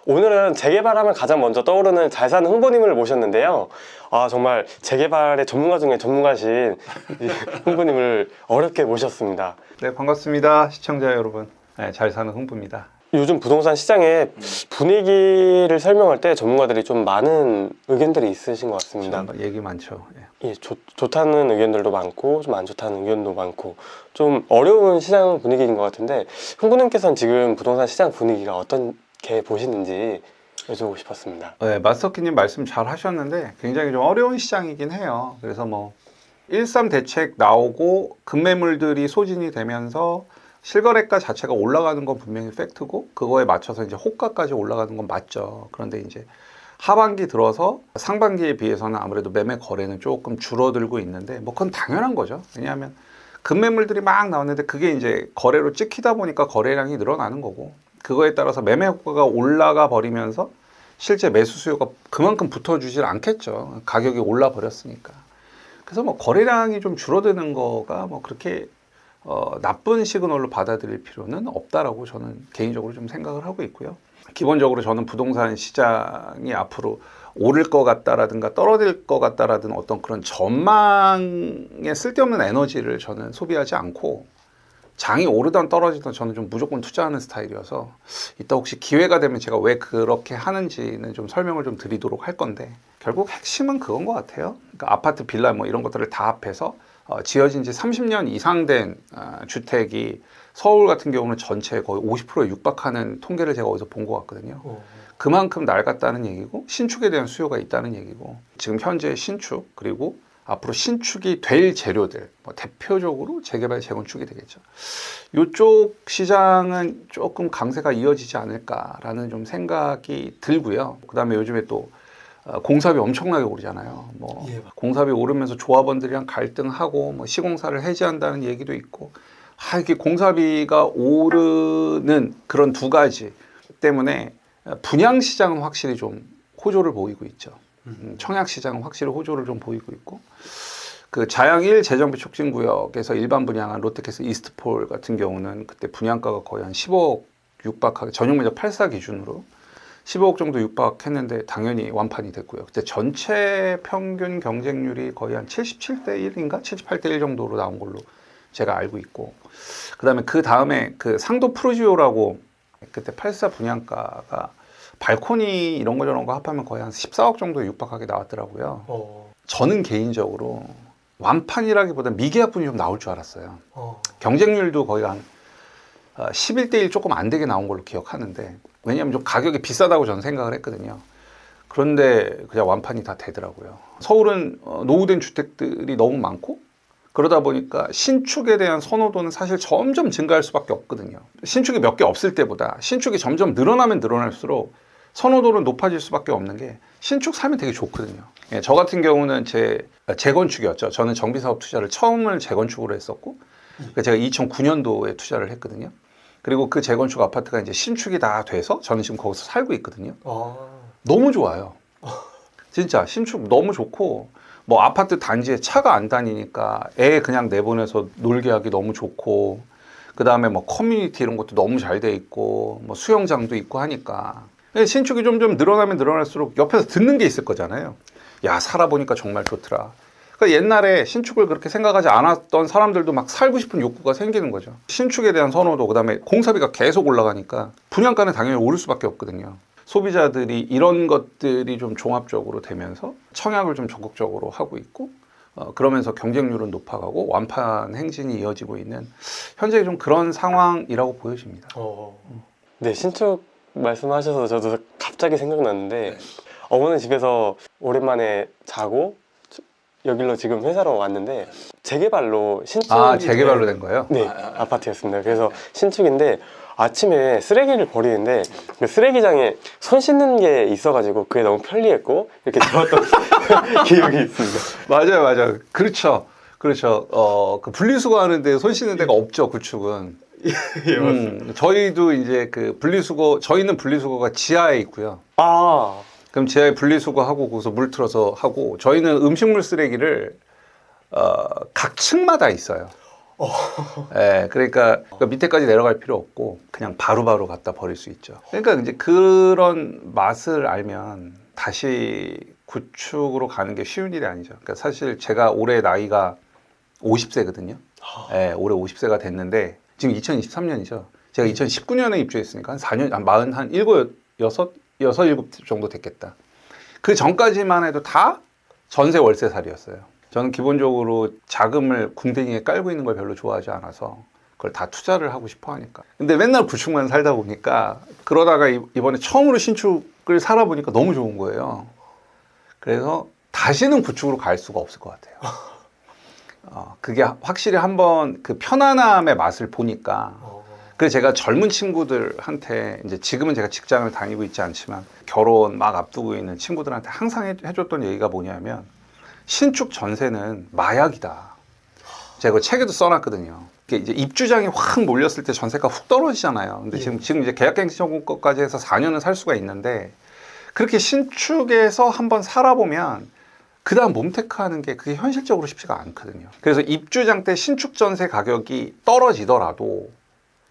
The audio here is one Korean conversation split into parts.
오늘은 재개발하면 가장 먼저 떠오르는 잘 사는 홍보님을 모셨는데요. 정말 재개발의 전문가 중에 전문가신 이 홍보님을 어렵게 모셨습니다. 네, 반갑습니다. 시청자 여러분. 네, 잘 사는 흥부입니다. 요즘 부동산 시장의 분위기를 설명할 때 전문가들이 좀 많은 의견들이 있으신 것 같습니다. 얘기 많죠. 예, 좋다는 의견들도 많고 좀 안 좋다는 의견도 많고 좀 어려운 시장 분위기인 것 같은데 홍보님께서는 지금 부동산 시장 분위기가 어떻게 보시는지 여쭤보고 싶었습니다. 네, 마스터키님 말씀 잘 하셨는데 굉장히 좀 어려운 시장이긴 해요. 그래서 뭐 1.3 대책 나오고 급매물들이 소진이 되면서 실거래가 자체가 올라가는 건 분명히 팩트고 그거에 맞춰서 이제 호가까지 올라가는 건 맞죠. 그런데 이제 하반기 들어서 상반기에 비해서는 아무래도 매매 거래는 조금 줄어들고 있는데 뭐 그건 당연한 거죠. 왜냐하면 급매물들이 막 나왔는데 그게 이제 거래로 찍히다 보니까 거래량이 늘어나는 거고 그거에 따라서 매매 효과가 올라가 버리면서 실제 매수 수요가 그만큼 붙어주질 않겠죠. 가격이 올라 버렸으니까. 그래서 뭐 거래량이 좀 줄어드는 거가 뭐 그렇게 나쁜 시그널로 받아들일 필요는 없다라고 저는 개인적으로 좀 생각을 하고 있고요. 기본적으로 저는 부동산 시장이 앞으로 오를 것 같다라든가 떨어질 것 같다라든 어떤 그런 전망에 쓸데없는 에너지를 저는 소비하지 않고 장이 오르든 떨어지든 저는 좀 무조건 투자하는 스타일이어서 이따 혹시 기회가 되면 제가 왜 그렇게 하는지는 좀 설명을 좀 드리도록 할 건데 결국 핵심은 그건 것 같아요. 그러니까 아파트, 빌라 뭐 이런 것들을 다 합해서 지어진 지 30년 이상 된 주택이 서울 같은 경우는 전체 거의 50%에 육박하는 통계를 제가 어디서 본 것 같거든요. 그만큼 낡았다는 얘기고 신축에 대한 수요가 있다는 얘기고 지금 현재 신축 그리고 앞으로 신축이 될 재료들 뭐 대표적으로 재개발, 재건축이 되겠죠. 이쪽 시장은 조금 강세가 이어지지 않을까라는 좀 생각이 들고요. 그 다음에 요즘에 또 공사비 엄청나게 오르잖아요. 뭐 공사비 오르면서 조합원들이랑 갈등하고 뭐 시공사를 해지한다는 얘기도 있고 이렇게 공사비가 오르는 그런 두 가지 때문에 분양 시장은 확실히 좀 호조를 보이고 있죠. 청약 시장은 확실히 호조를 좀 보이고 있고 그 자양 1 재정비 촉진 구역에서 일반 분양한 롯데캐슬 이스트폴 같은 경우는 그때 분양가가 거의 한 15억 육박하게 전용 면적 8사 기준으로 15억 정도 육박했는데 당연히 완판이 됐고요. 그때 전체 평균 경쟁률이 거의 한 77대 1인가 78대 1 정도로 나온 걸로 제가 알고 있고 그다음에 그 다음에 그 상도 프루지오라고 그때 8사 분양가가 발코니 이런 거 저런 거 합하면 거의 한 14억 정도 육박하게 나왔더라고요. 저는 개인적으로 완판이라기보다 미계약분이 좀 나올 줄 알았어요. 경쟁률도 거의 한 11대 1 조금 안 되게 나온 걸로 기억하는데 왜냐하면 좀 가격이 비싸다고 저는 생각을 했거든요. 그런데 그냥 완판이 다 되더라고요. 서울은 노후된 주택들이 너무 많고 그러다 보니까 신축에 대한 선호도는 사실 점점 증가할 수밖에 없거든요. 신축이 몇 개 없을 때보다 신축이 점점 늘어나면 늘어날수록 선호도는 높아질 수밖에 없는 게 신축 사면 되게 좋거든요. 저 같은 경우는 재건축이었죠. 저는 정비사업 투자를 처음을 재건축으로 했었고 제가 2009년도에 투자를 했거든요. 그리고 그 재건축 아파트가 이제 신축이 다 돼서 저는 지금 거기서 살고 있거든요. 너무 좋아요. 진짜 신축 너무 좋고 뭐 아파트 단지에 차가 안 다니니까 애 그냥 내보내서 놀게 하기 너무 좋고 그 다음에 뭐 커뮤니티 이런 것도 너무 잘 돼 있고 뭐 수영장도 있고 하니까 신축이 점점 늘어나면 늘어날수록 옆에서 듣는 게 있을 거잖아요. 야 살아보니까 정말 좋더라. 그러니까 옛날에 신축을 그렇게 생각하지 않았던 사람들도 막 살고 싶은 욕구가 생기는 거죠. 신축에 대한 선호도 그 다음에 공사비가 계속 올라가니까 분양가는 당연히 오를 수밖에 없거든요. 소비자들이 이런 것들이 좀 종합적으로 되면서 청약을 좀 적극적으로 하고 있고 그러면서 경쟁률은 높아가고 완판 행진이 이어지고 있는 현재 좀 그런 상황이라고 보여집니다. 네, 신축 말씀하셔서 저도 갑자기 생각났는데 어머니 집에서 오랜만에 자고 여기로 지금 회사로 왔는데 재개발로 신축 재개발로 된 거예요? 네, 아파트였습니다. 그래서 신축인데 아침에 쓰레기를 버리는데 그 쓰레기장에 손 씻는 게 있어가지고 그게 너무 편리했고 이렇게 좋았던 기억이 있습니다. 맞아요. 그렇죠. 그 분리수거 하는데 손 씻는 데가 없죠, 구축은. 예, 맞습니다. 저희도 이제 그 분리수거, 저희는 분리수거가 지하에 있고요. 그럼 지하에 분리수거하고 거기서 물 틀어서 하고 저희는 음식물 쓰레기를 각 층마다 있어요. 예, 그러니까 밑에까지 내려갈 필요 없고 그냥 바로바로 갖다 버릴 수 있죠. 그러니까 이제 그런 맛을 알면 다시 구축으로 가는 게 쉬운 일이 아니죠. 그러니까 사실 제가 올해 나이가 50세거든요. 예, 올해 50세가 됐는데 지금 2023년이죠. 제가 2019년에 입주했으니까 한 4년, 한 7 정도 됐겠다. 그 전까지만 해도 다 전세 월세 살이였어요. 저는 기본적으로 자금을 궁뎅이에 깔고 있는 걸 별로 좋아하지 않아서 그걸 다 투자를 하고 싶어 하니까. 근데 맨날 구축만 살다 보니까 그러다가 이번에 처음으로 신축을 살아보니까 너무 좋은 거예요. 그래서 다시는 구축으로 갈 수가 없을 것 같아요. 그게 확실히 한번 그 편안함의 맛을 보니까. 그래서 제가 젊은 친구들한테 이제 지금은 제가 직장을 다니고 있지 않지만 결혼 막 앞두고 있는 친구들한테 항상 해줬던 얘기가 뭐냐면 신축 전세는 마약이다. 제가 그 책에도 써놨거든요. 이제 입주장이 확 몰렸을 때 전세가 훅 떨어지잖아요. 근데 지금 이제 계약갱신청구까지 해서 4년은 살 수가 있는데 그렇게 신축에서 한번 살아보면 그 다음 몸테크하는 게 그게 현실적으로 쉽지가 않거든요. 그래서 입주장 때 신축 전세 가격이 떨어지더라도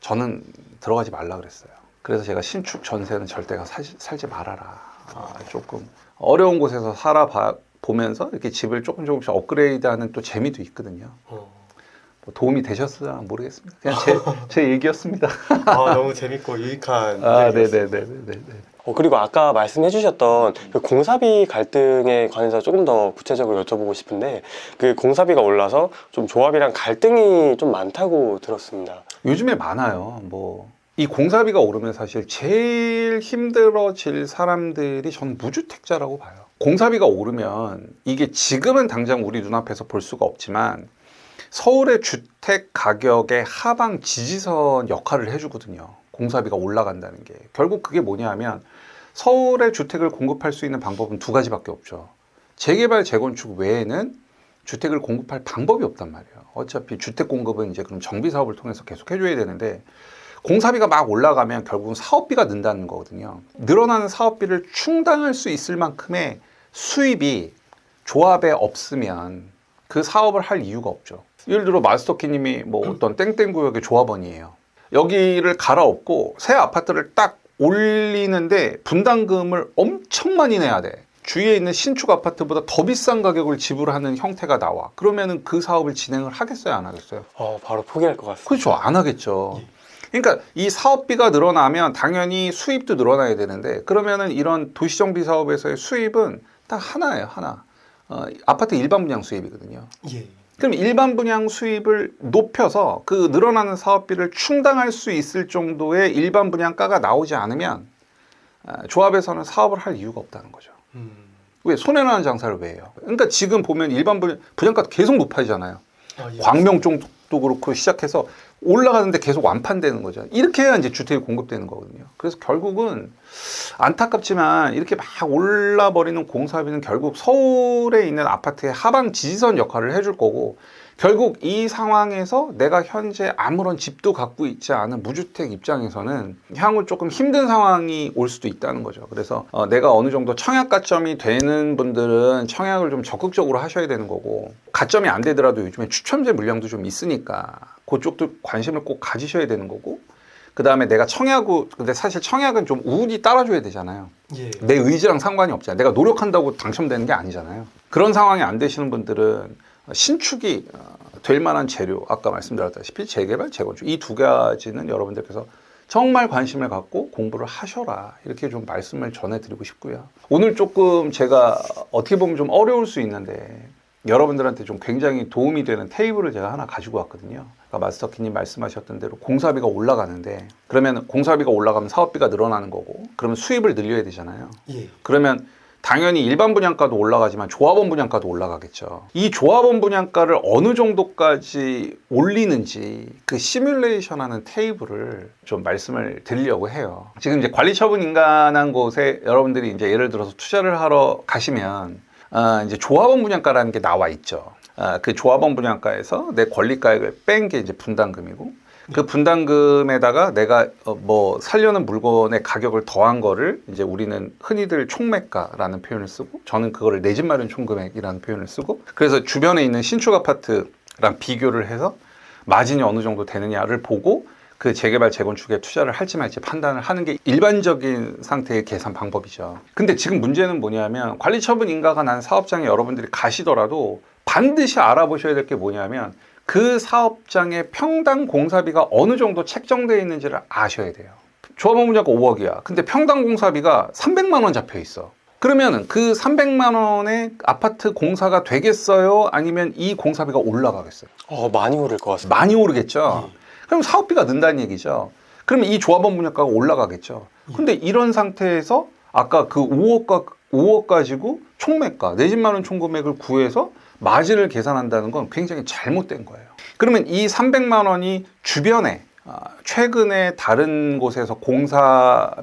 저는 들어가지 말라 그랬어요. 그래서 제가 신축 전세는 절대 살지 말아라. 조금 어려운 곳에서 살아보면서 이렇게 집을 조금씩 업그레이드하는 또 재미도 있거든요. 뭐 도움이 되셨을지 모르겠습니다. 그냥 제 얘기였습니다. 너무 재밌고 유익한 네네네네. 그리고 아까 말씀해 주셨던 그 공사비 갈등에 관해서 조금 더 구체적으로 여쭤보고 싶은데 그 공사비가 올라서 좀 조합이랑 갈등이 좀 많다고 들었습니다. 요즘에 많아요. 이 공사비가 오르면 사실 제일 힘들어질 사람들이 전 무주택자라고 봐요. 공사비가 오르면 이게 지금은 당장 우리 눈앞에서 볼 수가 없지만 서울의 주택 가격의 하방 지지선 역할을 해주거든요. 공사비가 올라간다는 게. 결국 그게 뭐냐 하면 서울의 주택을 공급할 수 있는 방법은 두 가지밖에 없죠. 재개발, 재건축 외에는 주택을 공급할 방법이 없단 말이에요. 어차피 주택 공급은 이제 그럼 정비 사업을 통해서 계속 해줘야 되는데 공사비가 막 올라가면 결국은 사업비가 는다는 거거든요. 늘어나는 사업비를 충당할 수 있을 만큼의 수입이 조합에 없으면 그 사업을 할 이유가 없죠. 예를 들어 마스터키님이 어떤 땡땡 구역의 조합원이에요. 여기를 갈아엎고 새 아파트를 딱 올리는데 분담금을 엄청 많이 내야 돼. 주위에 있는 신축 아파트보다 더 비싼 가격을 지불하는 형태가 나와. 그러면은 그 사업을 진행을 하겠어요, 안 하겠어요? 바로 포기할 것 같습니다. 그렇죠, 안 하겠죠. 그러니까 이 사업비가 늘어나면 당연히 수입도 늘어나야 되는데 그러면은 이런 도시정비 사업에서의 수입은 딱 하나예요, 하나. 아파트 일반 분양 수입이거든요. 그럼 일반 분양 수입을 높여서 그 늘어나는 사업비를 충당할 수 있을 정도의 일반 분양가가 나오지 않으면 조합에서는 사업을 할 이유가 없다는 거죠. 왜? 손해나는 장사를 왜 해요? 그러니까 지금 보면 일반 분양가도 계속 높아지잖아요. 광명 쪽도 그렇고 시작해서 올라가는데 계속 완판되는 거죠. 이렇게 해야 이제 주택이 공급되는 거거든요. 그래서 결국은 안타깝지만 이렇게 막 올라버리는 공사비는 결국 서울에 있는 아파트의 하방 지지선 역할을 해줄 거고 결국 이 상황에서 내가 현재 아무런 집도 갖고 있지 않은 무주택 입장에서는 향후 조금 힘든 상황이 올 수도 있다는 거죠. 그래서 내가 어느 정도 청약 가점이 되는 분들은 청약을 좀 적극적으로 하셔야 되는 거고 가점이 안 되더라도 요즘에 추첨제 물량도 좀 있으니까 그쪽도 관심을 꼭 가지셔야 되는 거고 그 다음에 내가 근데 사실 청약은 좀 운이 따라줘야 되잖아요. 내 의지랑 상관이 없잖아요. 내가 노력한다고 당첨되는 게 아니잖아요. 그런 상황이 안 되시는 분들은 신축이 될 만한 재료, 아까 말씀드렸다시피 재개발, 재건축 이 두 가지는 여러분들께서 정말 관심을 갖고 공부를 하셔라 이렇게 좀 말씀을 전해드리고 싶고요. 오늘 조금 제가 어떻게 보면 좀 어려울 수 있는데 여러분들한테 좀 굉장히 도움이 되는 테이블을 제가 하나 가지고 왔거든요. 그러니까 마스터키님 말씀하셨던 대로 공사비가 올라가는데 그러면 공사비가 올라가면 사업비가 늘어나는 거고 그러면 수입을 늘려야 되잖아요. 그러면 당연히 일반 분양가도 올라가지만 조합원 분양가도 올라가겠죠. 이 조합원 분양가를 어느 정도까지 올리는지 그 시뮬레이션하는 테이블을 좀 말씀을 드리려고 해요. 지금 이제 관리처분인가한 곳에 여러분들이 이제 예를 들어서 투자를 하러 가시면 이제 조합원 분양가라는 게 나와 있죠. 그 조합원 분양가에서 내 권리가액을 뺀 게 이제 분담금이고 그 분담금에다가 내가 살려는 물건의 가격을 더한 거를 이제 우리는 흔히들 총매가라는 표현을 쓰고 저는 그거를 내 집 마련 총금액이라는 표현을 쓰고 그래서 주변에 있는 신축 아파트랑 비교를 해서 마진이 어느 정도 되느냐를 보고 그 재개발 재건축에 투자를 할지 말지 판단을 하는 게 일반적인 상태의 계산 방법이죠. 근데 지금 문제는 뭐냐면 관리처분 인가가 난 사업장에 여러분들이 가시더라도 반드시 알아보셔야 될 게 뭐냐면 그 사업장의 평당 공사비가 어느 정도 책정되어 있는지를 아셔야 돼요. 조합원 분야가 5억이야. 근데 평당 공사비가 300만 원 잡혀 있어. 그러면 그 300만 원의 아파트 공사가 되겠어요? 아니면 이 공사비가 올라가겠어요? 많이 오를 것 같습니다. 많이 오르겠죠. 그럼 사업비가 는다는 얘기죠. 그러면 이 조합원 분양가가 올라가겠죠. 근데 이런 상태에서 아까 그 5억 가지고 총매가, 내 집만 원 총금액을 구해서 마진을 계산한다는 건 굉장히 잘못된 거예요. 그러면 이 300만 원이 주변에 최근에 다른 곳에서 공사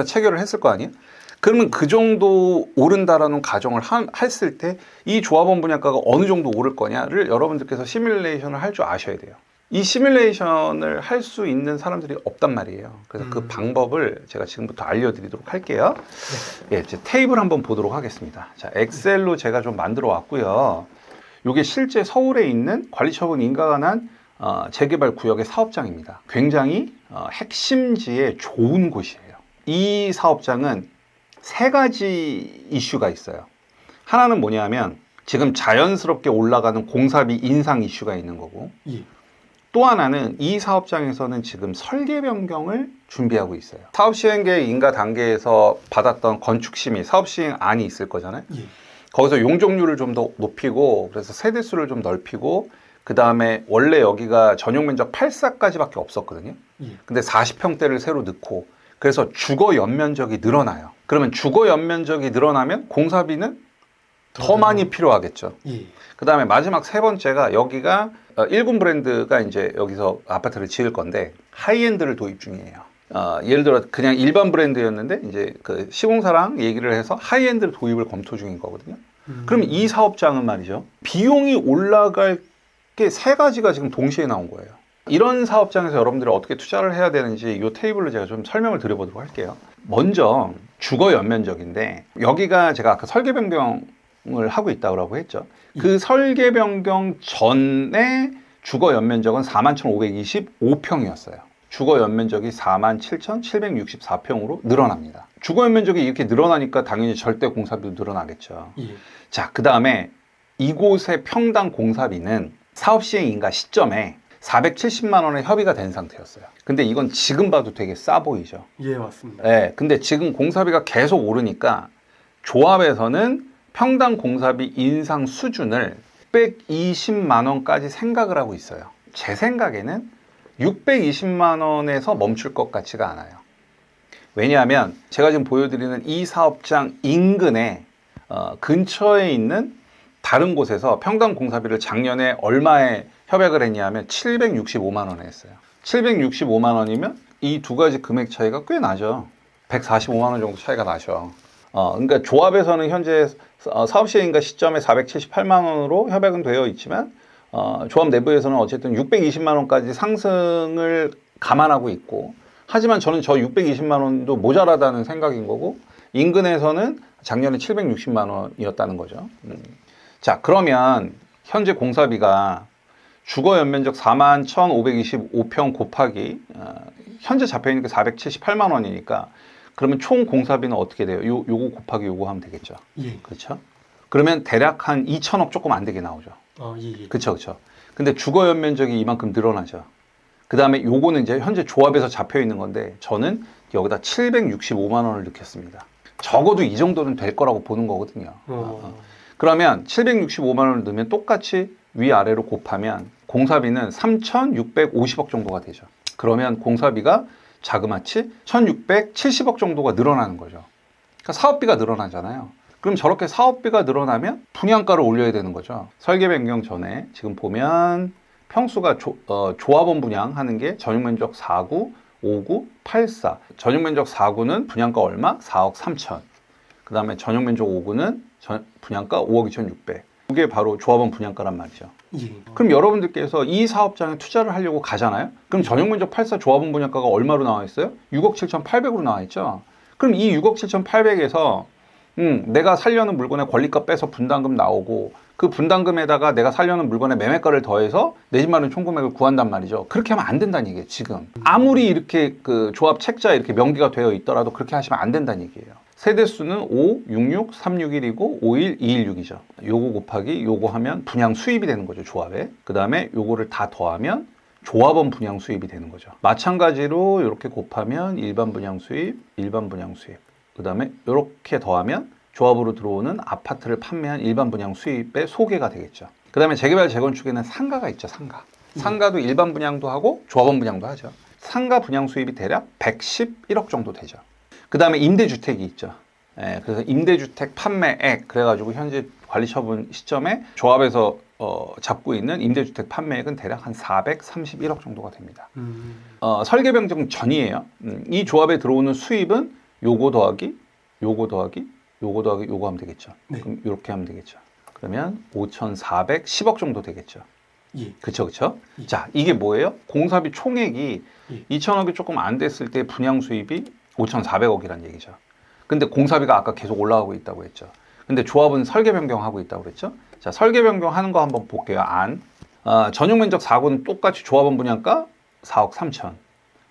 체결을 했을 거 아니에요? 그러면 그 정도 오른다라는 가정을 했을 때 이 조합원 분양가가 어느 정도 오를 거냐를 여러분들께서 시뮬레이션을 할 줄 아셔야 돼요. 이 시뮬레이션을 할 수 있는 사람들이 없단 말이에요. 그래서 그 방법을 제가 지금부터 알려드리도록 할게요. 예, 이제 테이블 한번 보도록 하겠습니다. 자, 엑셀로 제가 좀 만들어 왔고요. 이게 실제 서울에 있는 관리처분 인가가 난 재개발 구역의 사업장입니다. 굉장히 핵심지에 좋은 곳이에요. 이 사업장은 세 가지 이슈가 있어요. 하나는 뭐냐면 지금 자연스럽게 올라가는 공사비 인상 이슈가 있는 거고, 또 하나는 이 사업장에서는 지금 설계 변경을 준비하고 있어요. 사업 시행 계획 인가 단계에서 받았던 건축 심의, 사업 시행안이 있을 거잖아요. 거기서 용적률을 좀 더 높이고, 그래서 세대 수를 좀 넓히고, 그 다음에 원래 여기가 전용 면적 8사까지밖에 없었거든요. 근데 40평대를 새로 넣고, 그래서 주거 연면적이 늘어나요. 그러면 주거 연면적이 늘어나면 공사비는 더 많이 필요하겠죠. 그 다음에 마지막 세 번째가 여기가 1군 브랜드가 이제 여기서 아파트를 지을 건데 하이엔드를 도입 중이에요. 예를 들어 그냥 일반 브랜드였는데 이제 그 시공사랑 얘기를 해서 하이엔드 도입을 검토 중인 거거든요. 그럼 이 사업장은 말이죠. 비용이 올라갈 게 세 가지가 지금 동시에 나온 거예요. 이런 사업장에서 여러분들이 어떻게 투자를 해야 되는지 이 테이블로 제가 좀 설명을 드려보도록 할게요. 먼저 주거 연면적인데 여기가 제가 아까 설계 변경을 하고 있다고 했죠. 그 설계 변경 전에 주거 연면적은 41,525평이었어요. 주거 연면적이 47,764평으로 늘어납니다. 주거 연면적이 이렇게 늘어나니까 당연히 절대 공사비도 늘어나겠죠. 자, 그 다음에 이곳의 평당 공사비는 사업 시행 인가 시점에 470만 원에 협의가 된 상태였어요. 근데 이건 지금 봐도 되게 싸 보이죠. 예, 맞습니다. 네, 근데 지금 공사비가 계속 오르니까 조합에서는 평당 공사비 인상 수준을 620만 원까지 생각을 하고 있어요. 제 생각에는 620만 원에서 멈출 것 같지가 않아요. 왜냐하면 제가 지금 보여드리는 이 사업장 인근에 근처에 있는 다른 곳에서 평당 공사비를 작년에 얼마에 협약을 했냐면 765만 원에 했어요. 765만 원이면 이 두 가지 금액 차이가 꽤 나죠. 145만 원 정도 차이가 나죠. 그러니까 조합에서는 현재 사업 시행인가 시점에 478만 원으로 협약은 되어 있지만 조합 내부에서는 어쨌든 620만 원까지 상승을 감안하고 있고, 하지만 저는 저 620만 원도 모자라다는 생각인 거고, 인근에서는 작년에 760만 원이었다는 거죠. 자, 그러면 현재 공사비가 주거 연면적 41,525평 곱하기 현재 잡혀있는 게 478만 원이니까 그러면 총 공사비는 어떻게 돼요? 요거 곱하기 요거 하면 되겠죠. 예. 그렇죠? 그러면 대략 한 2천억 조금 안 되게 나오죠. 예. 그렇죠, 그렇죠. 근데 주거 연면적이 이만큼 늘어나죠. 그 다음에 요거는 이제 현재 조합에서 잡혀 있는 건데 저는 여기다 765만 원을 넣겠습니다. 적어도 이 정도는 될 거라고 보는 거거든요. 그러면 765만 원을 넣으면 똑같이 위아래로 곱하면 공사비는 3,650억 정도가 되죠. 그러면 공사비가 자그마치 1,670억 정도가 늘어나는 거죠. 그러니까 사업비가 늘어나잖아요. 그럼 저렇게 사업비가 늘어나면 분양가를 올려야 되는 거죠. 설계 변경 전에 지금 보면 평수가 조합원 분양하는 게 전용면적 4구, 5구, 8사. 전용면적 4구는 분양가 얼마? 4억 3천. 그 다음에 전용면적 5구는 분양가 5억 2,600. 이게 바로 조합원 분양가란 말이죠. 예. 그럼 여러분들께서 이 사업장에 투자를 하려고 가잖아요. 그럼 전용면적 8사 조합원 분양가가 얼마로 나와 있어요? 6억 7,800으로 나와 있죠. 그럼 이 6억 7,800에서 내가 살려는 물건에 권리가 빼서 분담금 나오고 그 분담금에다가 내가 살려는 물건에 매매가를 더해서 내 집 마련 총금액을 구한단 말이죠. 그렇게 하면 안 된다는 얘기예요. 지금 아무리 이렇게 그 조합 책자에 이렇게 명기가 되어 있더라도 그렇게 하시면 안 된다는 얘기예요. 세대수는 5, 66, 361이고 51, 216이죠. 요거 곱하기 요거 하면 분양 수입이 되는 거죠. 조합에. 그 다음에 요거를 다 더하면 조합원 분양 수입이 되는 거죠. 마찬가지로 이렇게 곱하면 일반 분양 수입, 일반 분양 수입. 그 다음에 이렇게 더하면 조합으로 들어오는 아파트를 판매한 일반 분양 수입의 소개가 되겠죠. 그 다음에 재개발 재건축에는 상가가 있죠. 상가. 상가도 일반 분양도 하고 조합원 분양도 하죠. 상가 분양 수입이 대략 111억 정도 되죠. 그 다음에 임대주택이 있죠. 그래서 임대주택 판매액 그래가지고 현재 관리처분 시점에 조합에서 잡고 있는 임대주택 판매액은 대략 한 431억 정도가 됩니다. 설계변경 전이에요. 이 조합에 들어오는 수입은 요거 더하기 요거 더하기 요거 더하기 요거 하면 되겠죠. 네. 그럼 이렇게 하면 되겠죠. 그러면 5,410억 정도 되겠죠. 예. 그쵸. 예. 자, 이게 뭐예요? 공사비 총액이 예. 2천억이 조금 안 됐을 때 분양 수입이 5,400억이라는 얘기죠. 근데 공사비가 아까 계속 올라가고 있다고 했죠. 근데 조합은 설계 변경하고 있다고 그랬죠. 자, 설계 변경하는 거 한번 볼게요. 전용 면적 4구는 똑같이 조합원 분양가 4억 3천,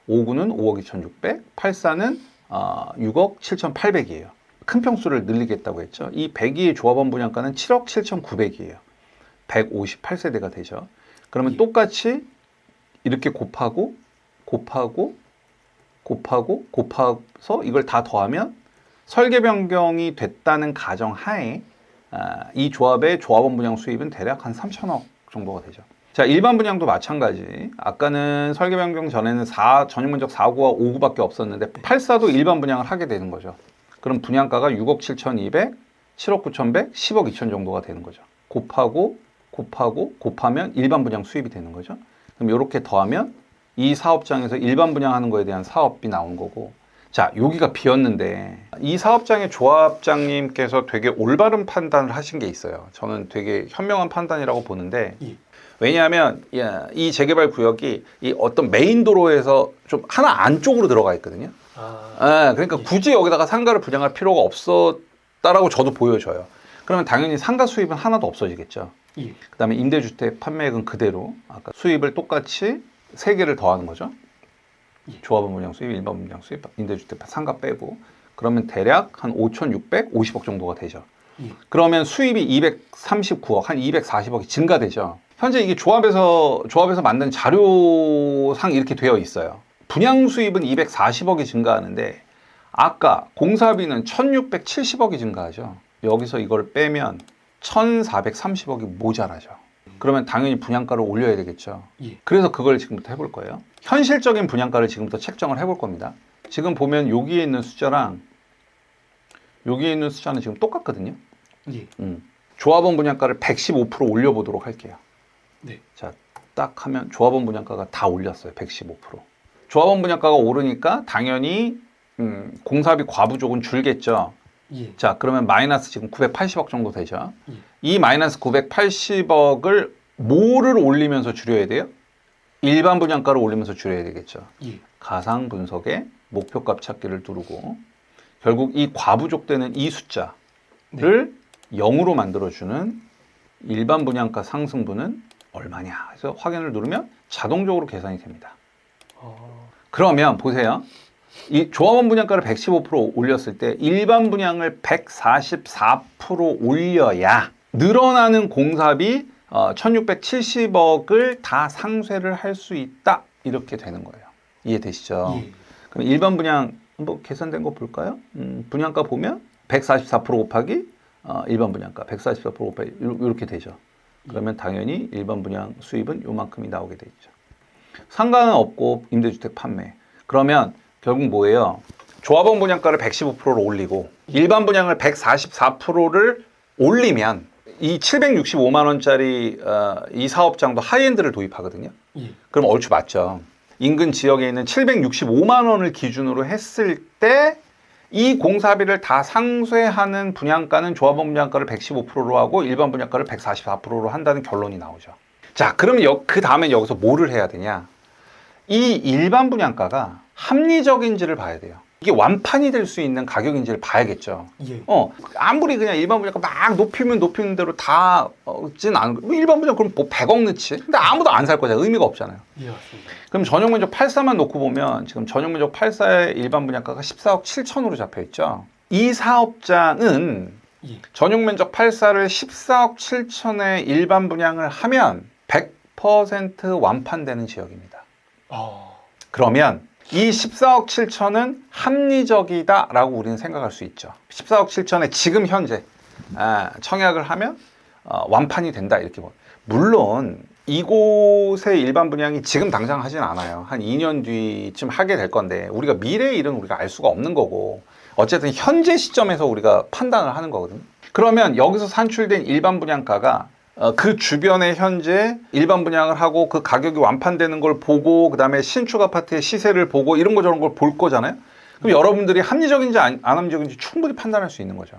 5구는 5억 2,600, 84는 6억 7,800이에요. 큰 평수를 늘리겠다고 했죠. 이 102의 조합원 분양가는 7억 7,900이에요. 158세대가 되죠. 그러면 예. 똑같이 이렇게 곱하고 곱해서 이걸 다 더하면 설계 변경이 됐다는 가정 하에 이 조합의 조합원 분양 수입은 대략 한 3천억 정도가 되죠. 자, 일반 분양도 마찬가지. 아까는 설계 변경 전에는 전용 면적 4구와 5구밖에 없었는데 84도 일반 분양을 하게 되는 거죠. 그럼 분양가가 6억 7,200, 7억 9,100, 10억 2천 정도가 되는 거죠. 곱하면 일반 분양 수입이 되는 거죠. 그럼 이렇게 더하면 이 사업장에서 일반 분양하는 거에 대한 사업비 나온 거고, 자, 여기가 비었는데 이 사업장의 조합장님께서 되게 올바른 판단을 하신 게 있어요. 저는 되게 현명한 판단이라고 보는데, 예. 왜냐하면 이 재개발 구역이 이 어떤 메인 도로에서 좀 하나 안쪽으로 들어가 있거든요. 그러니까 굳이 여기다가 상가를 분양할 필요가 없었다라고 저도 보여져요. 그러면 당연히 상가 수입은 하나도 없어지겠죠. 예. 그 다음에 임대주택 판매액은 그대로 아까 수입을 똑같이 3개를 더하는 거죠. 조합원 분양 수입, 일반 분양 수입, 임대주택 상가 빼고 그러면 대략 한 5,650억 정도가 되죠. 예. 그러면 수입이 239억, 한 240억이 증가되죠. 현재 이게 조합에서 만든 자료상 이렇게 되어 있어요. 분양 수입은 240억이 증가하는데 아까 공사비는 1,670억이 증가하죠. 여기서 이걸 빼면 1,430억이 모자라죠. 그러면 당연히 분양가를 올려야 되겠죠. 예. 그래서 그걸 지금부터 해볼 거예요. 현실적인 분양가를 지금부터 책정을 해볼 겁니다. 지금 보면 여기에 있는 숫자랑 여기에 있는 숫자는 지금 똑같거든요. 예. 조합원 분양가를 115% 올려보도록 할게요. 네. 자, 딱 하면 조합원 분양가가 다 올렸어요. 115%. 조합원 분양가가 오르니까 당연히 공사비 과부족은 줄겠죠. 예. 자, 그러면 마이너스 지금 980억 정도 되죠. 예. 이 마이너스 980억을 뭐를 올리면서 줄여야 돼요? 일반 분양가를 올리면서 줄여야 되겠죠. 예. 가상 분석에 목표값 찾기를 누르고 결국 이 과부족되는 이 숫자를 0으로 만들어주는 일반 분양가 상승분은 얼마냐 해서 확인을 누르면 자동적으로 계산이 됩니다. 그러면 보세요. 이 조합원 분양가를 115% 올렸을 때 일반 분양을 144% 올려야 늘어나는 공사비 1,670억을 다 상쇄를 할 수 있다. 이렇게 되는 거예요. 이해되시죠? 예. 그럼 일반 분양 한번 계산된 거 볼까요? 분양가 보면 144% 곱하기 일반 분양가 144% 곱하기 이렇게 되죠. 그러면 당연히 일반 분양 수입은 요만큼이 나오게 돼 있죠. 상가는 없고 임대주택 판매. 그러면 결국 뭐예요? 조합원 분양가를 115%로 올리고 일반 분양을 144%를 올리면 이 765만 원짜리 이 사업장도 하이엔드를 도입하거든요. 예. 그럼 얼추 맞죠. 인근 지역에 있는 765만 원을 기준으로 했을 때 이 공사비를 다 상쇄하는 분양가는 조합원 분양가를 115%로 하고 일반 분양가를 144%로 한다는 결론이 나오죠. 자, 그럼 그 다음에 여기서 뭐를 해야 되냐? 이 일반 분양가가 합리적인지를 봐야 돼요. 이게 완판이 될 수 있는 가격인지를 봐야겠죠. 예. 아무리 그냥 일반 분양가 막 높이면 높이는 대로 다진 않은 거. 일반 분양 그럼 뭐 100억 넣지? 근데 아무도 안 살 거잖아요. 의미가 없잖아요. 예, 맞습니다. 그럼 전용 면적 84만 놓고 보면 지금 전용 면적 84의 일반 분양가가 14억 7천으로 잡혀 있죠. 이 사업장은 예. 전용 면적 84를 14억 7천에 일반 분양을 하면 100% 완판되는 지역입니다. 그러면 이 14억 7천은 합리적이다라고 우리는 생각할 수 있죠. 14억 7천에 지금 현재 청약을 하면 완판이 된다 이렇게 보. 물론 이곳의 일반 분양이 지금 당장 하진 않아요. 한 2년 뒤쯤 하게 될 건데 우리가 미래의 일은 우리가 알 수가 없는 거고 어쨌든 현재 시점에서 우리가 판단을 하는 거거든요. 그러면 여기서 산출된 일반 분양가가 그 주변에 현재 일반 분양을 하고 그 가격이 완판되는 걸 보고 그 다음에 신축 아파트의 시세를 보고 이런 거 저런 걸 볼 거잖아요. 그럼 여러분들이 합리적인지 안 합리적인지 충분히 판단할 수 있는 거죠.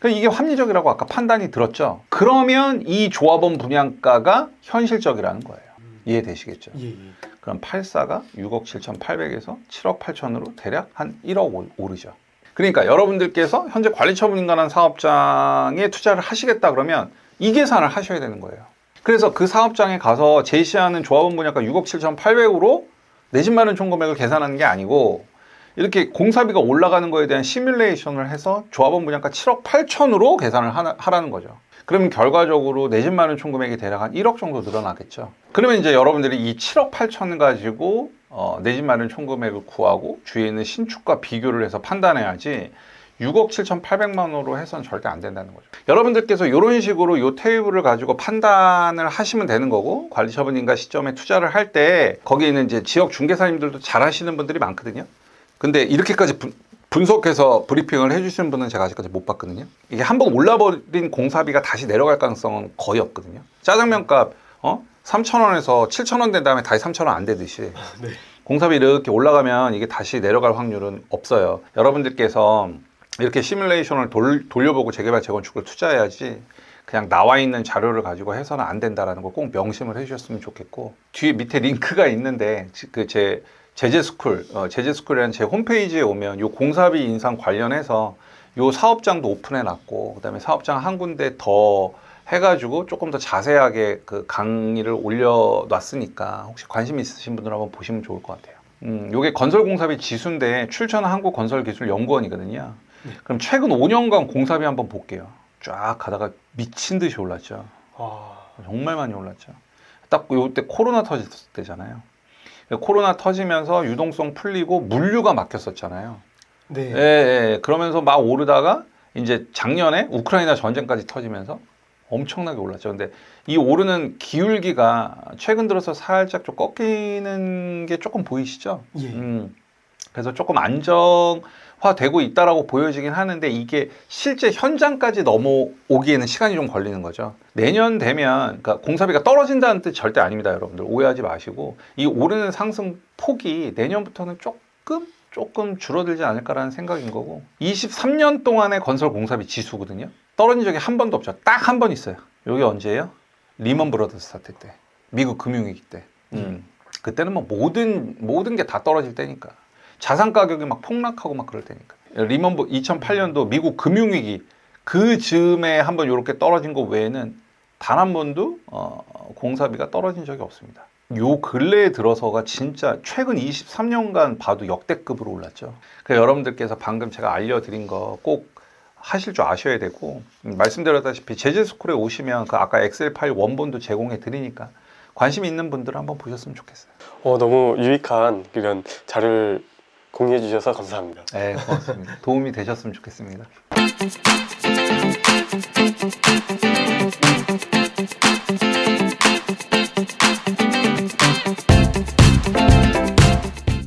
그럼 이게 합리적이라고 아까 판단이 들었죠. 그러면 이 조합원 분양가가 현실적이라는 거예요. 이해되시겠죠? 예. 그럼 84가 6억 7,800에서 7억 8천으로 대략 한 1억 오르죠. 그러니까 여러분들께서 현재 관리처분인가라는 사업장에 투자를 하시겠다 그러면 이 계산을 하셔야 되는 거예요. 그래서 그 사업장에 가서 제시하는 조합원 분양가 6억 7,800으로 내 집 마련 총 금액을 계산하는 게 아니고 이렇게 공사비가 올라가는 거에 대한 시뮬레이션을 해서 조합원 분양가 7억 8천으로 계산을 하라는 거죠. 그러면 결과적으로 내 집 마련 총 금액이 대략 한 1억 정도 늘어나겠죠. 그러면 이제 여러분들이 이 7억 8천 가지고 내 집 마련 총 금액을 구하고 주위에 있는 신축과 비교를 해서 판단해야지 6억 7,800만 원으로 해서는 절대 안 된다는 거죠. 여러분들께서 이런 식으로 이 테이블을 가지고 판단을 하시면 되는 거고 관리처분인가 시점에 투자를 할 때 거기에 있는 이제 지역 중개사님들도 잘 하시는 분들이 많거든요. 근데 이렇게까지 분석해서 브리핑을 해주시는 분은 제가 아직까지 못 봤거든요. 이게 한번 올라버린 공사비가 다시 내려갈 가능성은 거의 없거든요. 짜장면 값 3,000원에서 7,000원 된 다음에 다시 3,000원 안 되듯이 네. 공사비 이렇게 올라가면 이게 다시 내려갈 확률은 없어요. 여러분들께서 이렇게 시뮬레이션을 돌려보고 재개발 재건축을 투자해야지 그냥 나와 있는 자료를 가지고 해서는 안 된다라는 거 꼭 명심을 해주셨으면 좋겠고 뒤에 밑에 링크가 있는데 그 제 제재스쿨 제재스쿨이라는 제 홈페이지에 오면 요 공사비 인상 관련해서 요 사업장도 오픈해 놨고 그다음에 사업장 한 군데 더 해가지고 조금 더 자세하게 그 강의를 올려놨으니까 혹시 관심 있으신 분들 한번 보시면 좋을 것 같아요. 요게 건설공사비 지수인데 출처는 한국건설기술연구원이거든요. 그럼 최근 5년간 공사비 한번 볼게요. 쫙 가다가 미친 듯이 올랐죠. 정말 많이 올랐죠. 딱 요때 코로나 터졌을 때잖아요. 코로나 터지면서 유동성 풀리고 물류가 막혔었잖아요. 네. 예. 그러면서 막 오르다가 이제 작년에 우크라이나 전쟁까지 터지면서 엄청나게 올랐죠. 근데 이 오르는 기울기가 최근 들어서 살짝 좀 꺾이는 게 조금 보이시죠? 예. 그래서 조금 안정화되고 있다라고 보여지긴 하는데 이게 실제 현장까지 넘어오기에는 시간이 좀 걸리는 거죠. 내년 되면 그러니까 공사비가 떨어진다는 뜻 절대 아닙니다, 여러분들. 오해하지 마시고 이 오르는 상승 폭이 내년부터는 조금 줄어들지 않을까라는 생각인 거고 23년 동안의 건설 공사비 지수거든요. 떨어진 적이 한 번도 없죠. 딱 한 번 있어요. 이게 언제예요? 리먼 브러더스 사태 때, 미국 금융위기 때. 그때는 뭐 모든 게 다 떨어질 때니까. 자산 가격이 막 폭락하고 막 그럴 때니까. 리먼 2008년도 미국 금융위기 그 즈음에 한번 이렇게 떨어진 거 외에는 단 한 번도 공사비가 떨어진 적이 없습니다. 요 근래에 들어서가 진짜 최근 23년간 봐도 역대급으로 올랐죠. 그래서 여러분들께서 방금 제가 알려드린 거 꼭 하실 줄 아셔야 되고 말씀드렸다시피 제재스쿨에 오시면 그 아까 엑셀 파일 원본도 제공해 드리니까 관심 있는 분들은 한번 보셨으면 좋겠어요. 너무 유익한 이런 자료를 공유해 주셔서 감사합니다. 네, 고맙습니다. 도움이 되셨으면 좋겠습니다.